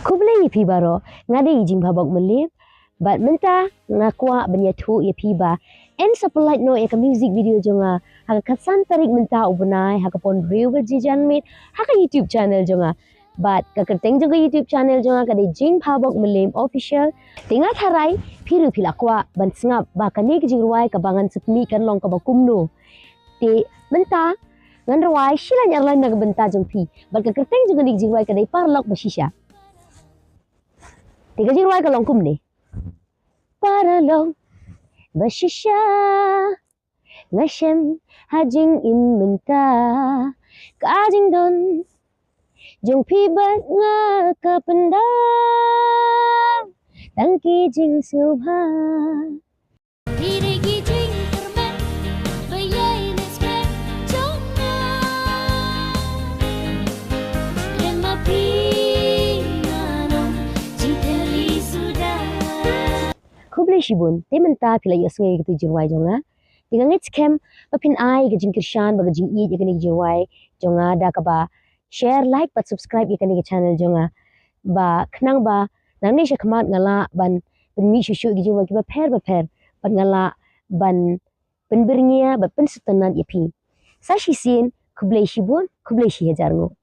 Kublai pi baro ngade ijing babok melip bat menta ngakwa benyatu ya pi ba en sapelait no ya music video jonga haka katsan tarik menta ubunai haka pon reel jijan mit haka YouTube channel jonga bat kakerteng juga YouTube channel jonga kade jing babok melim official tinga tharai piru pilakwa ban sngap ba kani kijing ruai kabangan sepmi kan long kabakumno te menta ngan ruai shila nyarlan na benta jong pi bat kakerteng juga ni kijing ruai kade parlak basisha tiga jiruai ka longkum ni paralong basisha ngashem hajing in menta kajing don jong pibat nga kapenda tangki jing subha Kublai shibun te menta pila yasngai gitu jirwai jonga tinga ngit scam papin ai ga jingkir shan baga jing i ga jirwai jonga da ka ba share like but subscribe ga channel jonga ba knang ba nang ne shakmat ngala ban mi shushu ga jirwai ba per ban ngala ban penbirnia ba pensutanat yapi sashi sin kublai shibun kublai shi hajarngo